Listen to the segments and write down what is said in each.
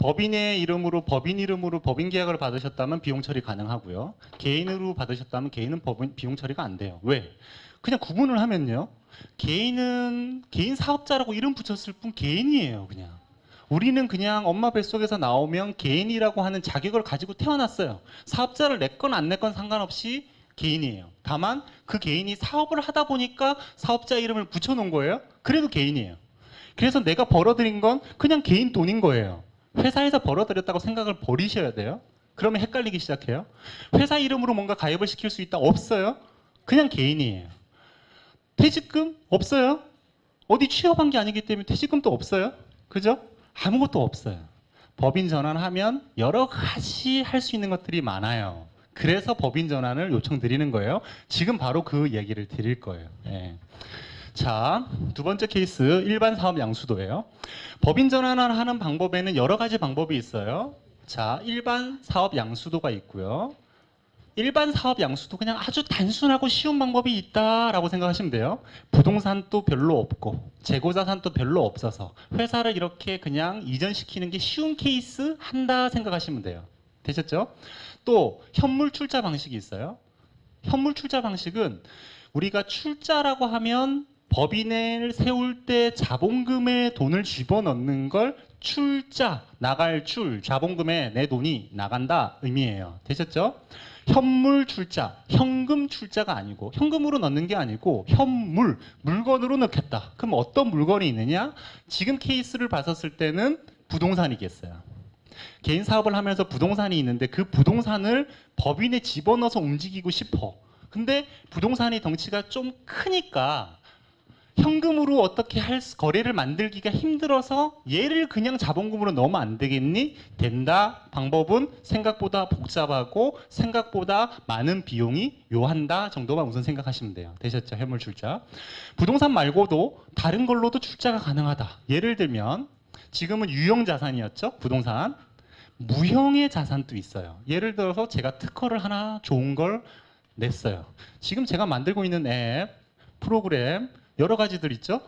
법인의 이름으로 법인 계약을 받으셨다면 비용 처리 가능하고요. 개인으로 받으셨다면 개인은 비용 처리가 안 돼요. 왜? 그냥 구분을 하면요. 개인은 개인 사업자라고 이름 붙였을 뿐 개인이에요, 그냥. 우리는 그냥 엄마 뱃속에서 나오면 개인이라고 하는 자격을 가지고 태어났어요. 사업자를 냈건 안 냈건 상관없이 개인이에요. 다만 그 개인이 사업을 하다 보니까 사업자 이름을 붙여놓은 거예요. 그래도 개인이에요. 그래서 내가 벌어들인 건 그냥 개인 돈인 거예요. 회사에서 벌어들였다고 생각을 버리셔야 돼요. 그러면 헷갈리기 시작해요. 회사 이름으로 뭔가 가입을 시킬 수 있다? 없어요. 그냥 개인이에요. 퇴직금? 없어요. 어디 취업한 게 아니기 때문에 퇴직금도 없어요. 그죠? 아무것도 없어요. 법인 전환하면 여러 가지 할 수 있는 것들이 많아요. 그래서 법인 전환을 요청드리는 거예요. 지금 바로 그 얘기를 드릴 거예요. 예. 자, 두 번째 케이스 일반 사업 양수도예요. 법인 전환을 하는 방법에는 여러 가지 방법이 있어요. 자, 일반 사업 양수도가 있고요. 일반 사업 양수도 그냥 아주 단순하고 쉬운 방법이 있다라고 생각하시면 돼요. 부동산도 별로 없고 재고자산도 별로 없어서 회사를 이렇게 그냥 이전시키는 게 쉬운 케이스 한다 생각하시면 돼요. 되셨죠? 또 현물 출자 방식이 있어요. 현물 출자 방식은 우리가 출자라고 하면 법인을 세울 때 자본금에 돈을 집어넣는 걸 출자, 나갈 출, 자본금에 내 돈이 나간다 의미예요. 되셨죠? 현물 출자, 현금 출자가 아니고 현금으로 넣는 게 아니고 현물, 물건으로 넣겠다. 그럼 어떤 물건이 있느냐? 지금 케이스를 봤었을 때는 부동산이겠어요. 개인 사업을 하면서 부동산이 있는데 그 부동산을 법인에 집어넣어서 움직이고 싶어. 근데 부동산이 덩치가 좀 크니까 현금으로 어떻게 거래를 만들기가 힘들어서 얘를 그냥 자본금으로 넣으면 안 되겠니? 된다. 방법은 생각보다 복잡하고 생각보다 많은 비용이 요한다 정도만 우선 생각하시면 돼요. 되셨죠? 해물 출자. 부동산 말고도 다른 걸로도 출자가 가능하다. 예를 들면 지금은 유형 자산이었죠? 부동산. 무형의 자산도 있어요. 예를 들어서 제가 특허를 하나 좋은 걸 냈어요. 지금 제가 만들고 있는 앱, 프로그램 여러 가지들 있죠?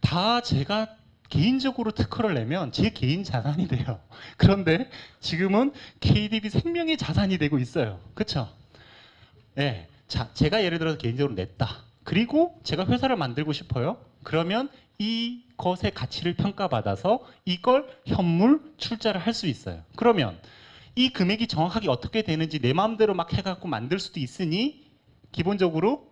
다 제가 개인적으로 특허를 내면 제 개인 자산이 돼요. 그런데 지금은 KDB 생명의 자산이 되고 있어요. 그렇죠? 네. 자, 제가 예를 들어서 개인적으로 냈다. 그리고 제가 회사를 만들고 싶어요. 그러면 이것의 가치를 평가받아서 이걸 현물 출자를 할 수 있어요. 그러면 이 금액이 정확하게 어떻게 되는지 내 마음대로 막 해갖고 만들 수도 있으니 기본적으로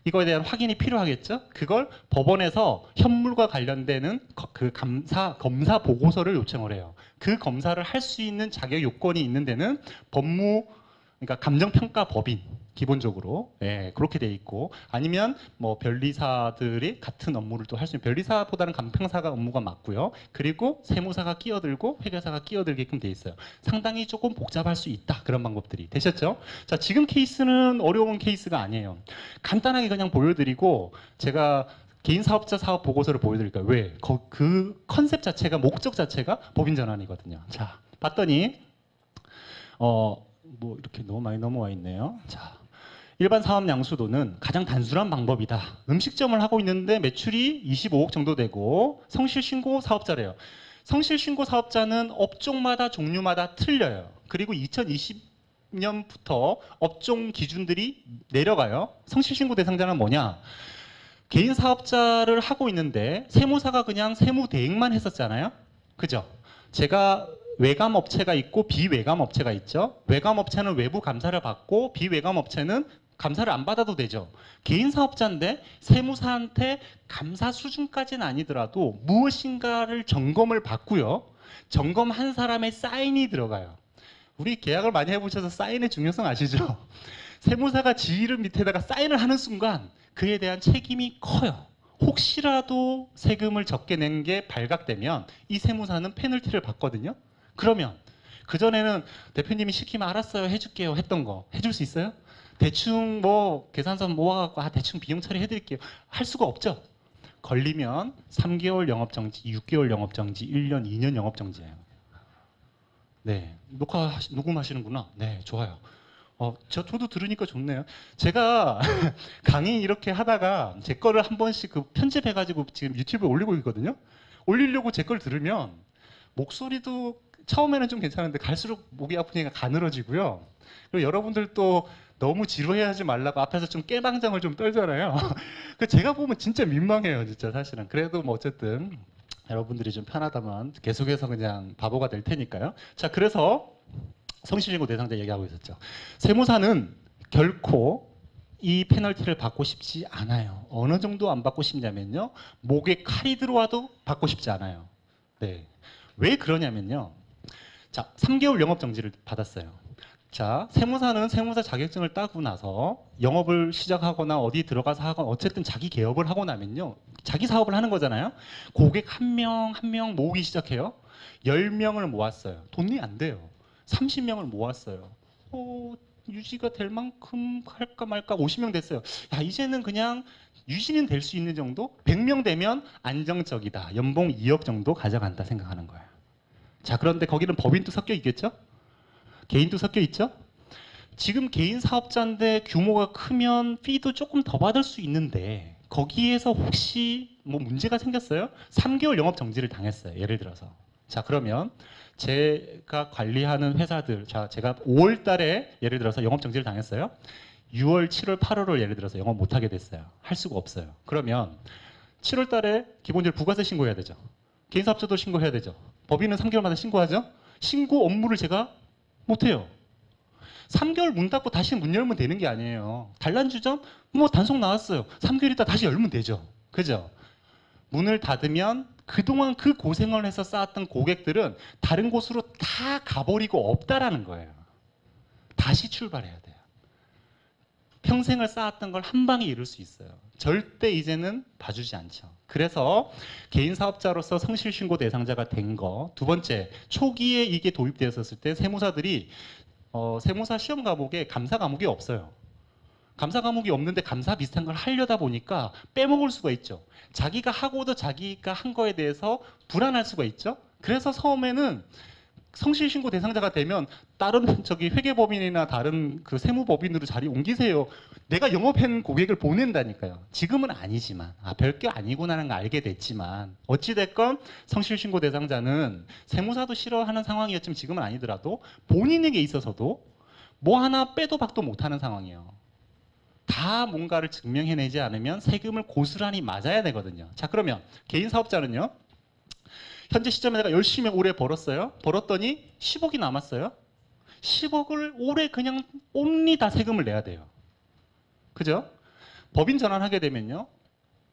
이거에 대한 확인이 필요하겠죠? 그걸 법원에서 현물과 관련되는 그 검사 보고서를 요청을 해요. 그 검사를 할 수 있는 자격 요건이 있는 데는 그러니까 감정평가법인 기본적으로 그렇게 돼 있고 아니면 뭐 변리사들이 같은 업무를 또 할 수 있는 변리사보다는 감평사가 업무가 맞고요. 그리고 세무사가 끼어들고 회계사가 끼어들게끔 돼 있어요. 상당히 조금 복잡할 수 있다. 그런 방법들이 되셨죠? 자, 지금 케이스는 어려운 케이스가 아니에요. 간단하게 그냥 보여드리고 제가 개인 사업자 사업 보고서를 보여드릴까요? 왜? 그 컨셉 자체가 목적 자체가 법인 전환이거든요. 자, 봤더니 뭐 이렇게 너무 많이 넘어와 있네요. 자, 일반 사업 양수도는 가장 단순한 방법이다. 음식점을 하고 있는데 매출이 25억 정도 되고 성실신고 사업자래요. 성실신고 사업자는 업종마다 종류마다 틀려요. 그리고 2020년부터 업종 기준들이 내려가요. 성실신고 대상자는 뭐냐? 개인 사업자를 하고 있는데 세무사가 그냥 세무 대행만 했었잖아요. 그죠? 제가 외감 업체가 있고 비외감 업체가 있죠. 외감 업체는 외부 감사를 받고 비외감 업체는 감사를 안 받아도 되죠. 개인 사업자인데 세무사한테 감사 수준까지는 아니더라도 무엇인가를 점검을 받고요. 점검한 사람의 사인이 들어가요. 우리 계약을 많이 해보셔서 사인의 중요성 아시죠? 세무사가 지 이름 밑에다가 사인을 하는 순간 그에 대한 책임이 커요. 혹시라도 세금을 적게 낸 게 발각되면 이 세무사는 페널티를 받거든요. 그러면 그전에는 대표님이 시키면 알았어요 해줄게요 했던 거 해줄 수 있어요? 대충 뭐 계산서 모아갖고 대충 비용 처리해드릴게요 할 수가 없죠. 걸리면 3개월 영업정지, 6개월 영업정지, 1년, 2년 영업정지예요. 네, 녹음하시는구나. 네, 좋아요. 저도 들으니까 좋네요. 제가 강의 이렇게 하다가 제 거를 한 번씩 편집해가지고 지금 유튜브에 올리고 있거든요. 올리려고 제 걸 들으면 목소리도 처음에는 좀 괜찮은데 갈수록 목이 아프니까 가늘어지고요. 그리고 여러분들 또 너무 지루해하지 말라고 앞에서 좀 깨방정을 좀 떨잖아요. 그 제가 보면 진짜 민망해요, 진짜 사실은. 그래도 뭐 어쨌든 여러분들이 좀 편하다면 계속해서 그냥 바보가 될 테니까요. 자, 그래서 성실신고 대상자 얘기하고 있었죠. 세무사는 결코 이 페널티를 받고 싶지 않아요. 어느 정도 안 받고 싶냐면요. 목에 칼이 들어와도 받고 싶지 않아요. 네. 왜 그러냐면요. 자, 3개월 영업 정지를 받았어요. 자, 세무사는 세무사 자격증을 따고 나서 영업을 시작하거나 어디 들어가서 하거나 어쨌든 자기 개업을 하고 나면요. 자기 사업을 하는 거잖아요. 고객 한 명 한 명 모으기 시작해요. 10명을 모았어요. 돈이 안 돼요. 30명을 모았어요. 유지가 될 만큼 할까 말까 50명 됐어요. 야, 이제는 그냥 유지는 될 수 있는 정도? 100명 되면 안정적이다. 연봉 2억 정도 가져간다 생각하는 거예요. 자, 그런데 거기는 법인도 섞여 있겠죠? 개인도 섞여 있죠? 지금 개인 사업자인데 규모가 크면 피도 조금 더 받을 수 있는데 거기에서 혹시 뭐 문제가 생겼어요? 3개월 영업 정지를 당했어요. 예를 들어서. 자, 그러면 제가 관리하는 회사들, 자, 제가 5월 달에 예를 들어서 영업 정지를 당했어요. 6월, 7월, 8월을 예를 들어서 영업 못 하게 됐어요. 할 수가 없어요. 그러면 7월 달에 기본적으로 부가세 신고해야 되죠. 개인 사업자도 신고해야 되죠. 법인은 3개월마다 신고하죠. 신고 업무를 제가 못 해요. 3개월 문 닫고 다시 문 열면 되는 게 아니에요. 단란주점 뭐 단속 나왔어요. 3개월 있다 다시 열면 되죠. 그죠? 문을 닫으면 그동안 그 고생을 해서 쌓았던 고객들은 다른 곳으로 다 가버리고 없다라는 거예요. 다시 출발해야 돼요. 평생을 쌓았던 걸 한 방에 이룰 수 있어요. 절대 이제는 봐주지 않죠. 그래서 개인 사업자로서 성실신고 대상자가 된 거. 두 번째, 초기에 이게 도입되었을 때 세무사들이 세무사 시험 과목에 감사 과목이 없어요. 감사 과목이 없는데 감사 비슷한 걸 하려다 보니까 빼먹을 수가 있죠. 자기가 하고도 자기가 한 거에 대해서 불안할 수가 있죠. 그래서 처음에는 성실신고 대상자가 되면 다른 저기 회계법인이나 다른 그 세무법인으로 자리 옮기세요. 내가 영업한 고객을 보낸다니까요. 지금은 아니지만 별게 아니구나라는 걸 알게 됐지만 어찌됐건 성실신고 대상자는 세무사도 싫어하는 상황이었지만 지금은 아니더라도 본인에게 있어서도 뭐 하나 빼도 박도 못하는 상황이에요. 다 뭔가를 증명해내지 않으면 세금을 고스란히 맞아야 되거든요. 자, 그러면 개인 사업자는요. 현재 시점에 내가 열심히 올해 벌었어요. 벌었더니 10억이 남았어요. 10억을 올해 그냥 온리 다 세금을 내야 돼요. 그죠? 법인 전환하게 되면요.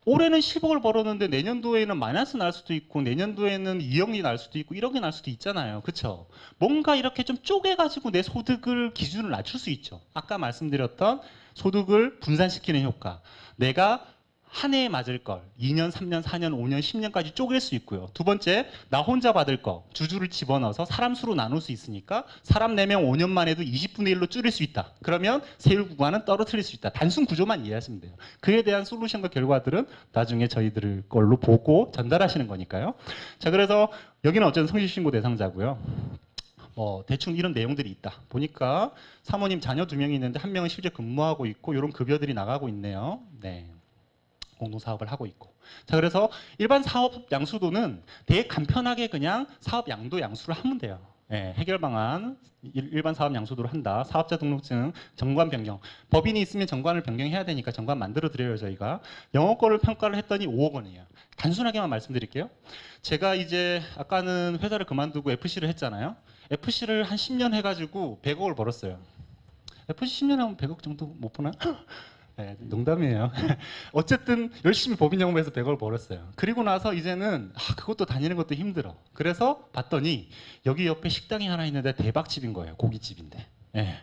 올해는 10억을 벌었는데 내년도에는 마이너스 날 수도 있고 내년도에는 2억이 날 수도 있고 1억이 날 수도 있잖아요. 그렇죠? 뭔가 이렇게 좀 쪼개가지고 내 소득을 기준을 낮출 수 있죠. 아까 말씀드렸던 소득을 분산시키는 효과. 내가 한 해에 맞을 걸 2년, 3년, 4년, 5년, 10년까지 쪼갤 수 있고요. 두 번째, 나 혼자 받을 거 주주를 집어넣어서 사람 수로 나눌 수 있으니까 사람 4명 5년만 해도 20분의 1로 줄일 수 있다. 그러면 세율 구간은 떨어뜨릴 수 있다. 단순 구조만 이해하시면 돼요. 그에 대한 솔루션과 결과들은 나중에 저희들 걸로 보고 전달하시는 거니까요. 자, 그래서 여기는 어쨌든 성실신고 대상자고요. 대충 이런 내용들이 있다. 보니까 사모님 자녀 2명이 있는데 1명은 실제 근무하고 있고 이런 급여들이 나가고 있네요. 네. 공동사업을 하고 있고. 자, 그래서 일반 사업 양수도는 되게 간편하게 그냥 사업 양도 양수를 하면 돼요. 예, 해결 방안 일반 사업 양수도를 한다. 사업자 등록증 정관 변경. 법인이 있으면 정관을 변경해야 되니까 정관 만들어 드려요, 저희가. 영업권을 평가를 했더니 5억 원이에요. 단순하게만 말씀드릴게요. 제가 이제 아까는 회사를 그만두고 FC를 했잖아요. FC를 한 10년 해가지고 100억을 벌었어요. FC 10년 하면 100억 정도 못 보나? 네, 농담이에요. 어쨌든 열심히 법인 영업해서 100억을 벌었어요. 그리고 나서 이제는 그것도 다니는 것도 힘들어. 그래서 봤더니 여기 옆에 식당이 하나 있는데 대박집인 거예요. 고깃집인데. 네.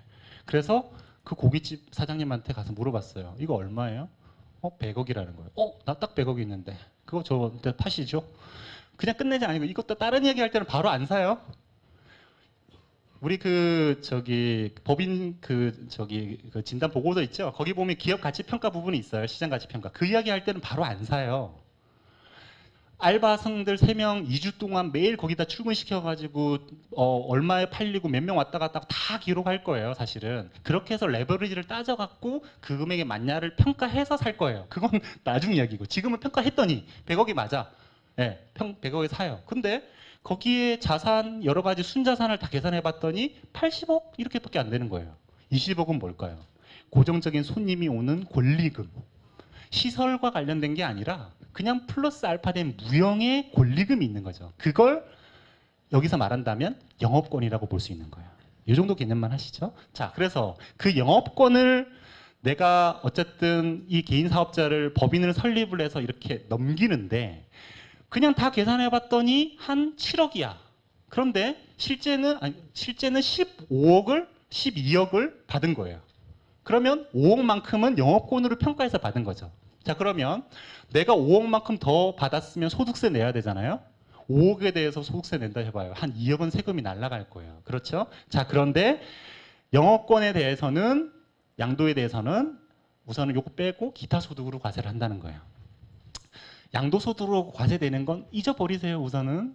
그래서 그 고깃집 사장님한테 가서 물어봤어요. 이거 얼마예요? 100억이라는 거예요. 나 딱 100억이 있는데 그거 저한테 파시죠? 그냥 끝내지 아니고 이것도 다른 얘기할 때는 바로 안 사요. 우리 법인 진단 보고서 있죠. 거기 보면 기업 가치 평가 부분이 있어요. 시장 가치 평가. 그 이야기 할 때는 바로 안 사요. 알바생들 3명 2주 동안 매일 거기다 출근시켜가지고 얼마에 팔리고 몇 명 왔다 갔다 하고 다 기록할 거예요. 사실은 그렇게 해서 레버리지를 따져갖고 그 금액에 맞냐를 평가해서 살 거예요. 그건 나중 이야기고 지금은 평가했더니 100억이 맞아. 네, 100억에 사요. 근데 거기에 자산 여러 가지 순자산을 다 계산해 봤더니 80억 이렇게밖에 안 되는 거예요. 20억은 뭘까요? 고정적인 손님이 오는 권리금. 시설과 관련된 게 아니라 그냥 플러스 알파된 무형의 권리금이 있는 거죠. 그걸 여기서 말한다면 영업권이라고 볼 수 있는 거예요. 이 정도 개념만 하시죠. 자, 그래서 그 영업권을 내가 어쨌든 이 개인 사업자를 법인을 설립을 해서 이렇게 넘기는데 그냥 다 계산해 봤더니 한 7억이야. 그런데 실제는 15억을 12억을 받은 거예요. 그러면 5억만큼은 영업권으로 평가해서 받은 거죠. 자, 그러면 내가 5억만큼 더 받았으면 소득세 내야 되잖아요. 5억에 대해서 소득세 낸다 해봐요. 한 2억은 세금이 날아갈 거예요. 그렇죠? 자, 그런데 영업권에 대해서는 양도에 대해서는 우선은 요거 빼고 기타 소득으로 과세를 한다는 거예요. 양도소득으로 과세되는 건 잊어버리세요. 우선은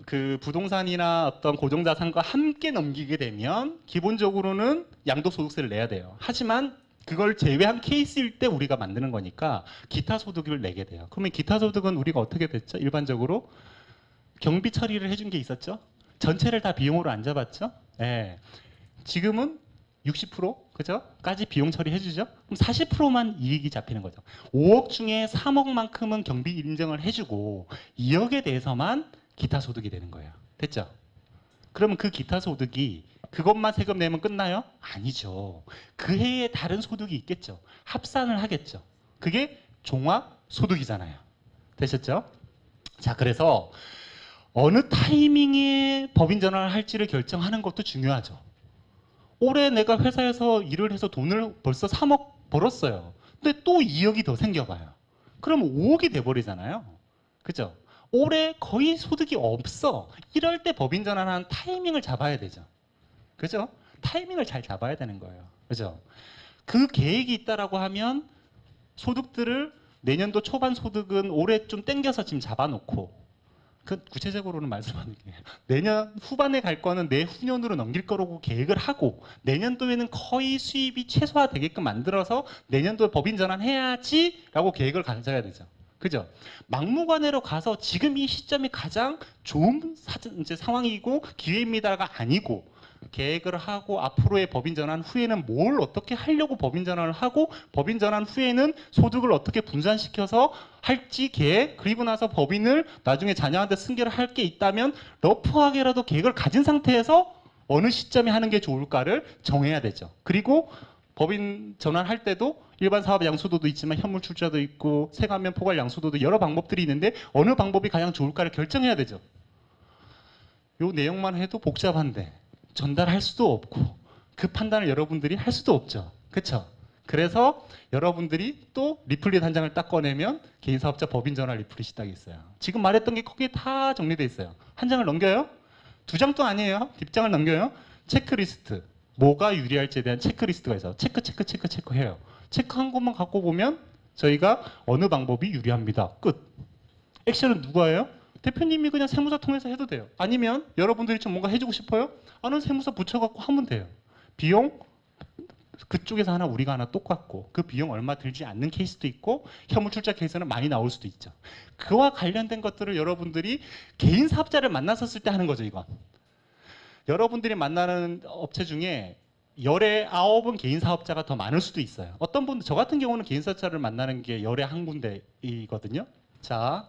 그 부동산이나 어떤 고정자산과 함께 넘기게 되면 기본적으로는 양도소득세를 내야 돼요. 하지만 그걸 제외한 케이스일 때 우리가 만드는 거니까 기타 소득을 내게 돼요. 그러면 기타 소득은 우리가 어떻게 됐죠? 일반적으로 경비 처리를 해준 게 있었죠? 전체를 다 비용으로 안 잡았죠? 지금은 60% 그죠? 까지 비용 처리해 주죠. 그럼 40%만 이익이 잡히는 거죠. 5억 중에 3억만큼은 경비 인정을 해주고 2억에 대해서만 기타 소득이 되는 거예요. 됐죠? 그러면 그 기타 소득이 그것만 세금 내면 끝나요? 아니죠. 그 해에 다른 소득이 있겠죠. 합산을 하겠죠. 그게 종합 소득이잖아요. 되셨죠? 자, 그래서 어느 타이밍에 법인 전환을 할지를 결정하는 것도 중요하죠. 올해 내가 회사에서 일을 해서 돈을 벌써 3억 벌었어요. 근데 또 2억이 더 생겨봐요. 그럼 5억이 돼버리잖아요. 그죠? 올해 거의 소득이 없어. 이럴 때 법인 전환하는 타이밍을 잡아야 되죠. 그죠? 타이밍을 잘 잡아야 되는 거예요. 그죠? 그 계획이 있다라고 하면 소득들을 내년도 초반 소득은 올해 좀 땡겨서 지금 잡아놓고 그 구체적으로는 말씀하는 게 내년 후반에 갈 거는 내후년으로 넘길 거라고 계획을 하고 내년도에는 거의 수입이 최소화되게끔 만들어서 내년도에 법인 전환해야지라고 계획을 가져야 되죠. 그죠? 막무가내로 가서 지금 이 시점이 가장 좋은 이제 상황이고 기회입니다가 아니고 계획을 하고 앞으로의 법인 전환 후에는 뭘 어떻게 하려고 법인 전환을 하고 법인 전환 후에는 소득을 어떻게 분산시켜서 할지 계획 그리고 나서 법인을 나중에 자녀한테 승계를 할 게 있다면 러프하게라도 계획을 가진 상태에서 어느 시점에 하는 게 좋을까를 정해야 되죠. 그리고 법인 전환할 때도 일반 사업 양수도도 있지만 현물 출자도 있고 세관면 포괄 양수도도 여러 방법들이 있는데 어느 방법이 가장 좋을까를 결정해야 되죠. 요 내용만 해도 복잡한데 전달할 수도 없고 그 판단을 여러분들이 할 수도 없죠. 그렇죠? 그래서 여러분들이 또 리플릿 한 장을 딱 꺼내면 개인사업자 법인 전환 리플릿이 딱 있어요. 지금 말했던 게 거기에 다 정리되어 있어요. 한 장을 넘겨요? 두 장도 아니에요. 뒷장을 넘겨요. 체크리스트. 뭐가 유리할지에 대한 체크리스트가 있어요. 체크 해요. 체크한 것만 갖고 보면 저희가 어느 방법이 유리합니다. 끝. 액션은 누가 해요? 대표님이 그냥 세무사 통해서 해도 돼요. 아니면 여러분들이 좀 뭔가 해주고 싶어요? 아는 세무사 붙여갖고 하면 돼요. 비용 그쪽에서 하나 우리가 하나 똑같고 그 비용 얼마 들지 않는 케이스도 있고 현물 출자 케이스는 많이 나올 수도 있죠. 그와 관련된 것들을 여러분들이 개인 사업자를 만났었을 때 하는 거죠. 이건. 여러분들이 만나는 업체 중에 열에 9은 개인 사업자가 더 많을 수도 있어요. 어떤 분들 저 같은 경우는 개인 사업자를 만나는 게 열에 한 군데이거든요. 자.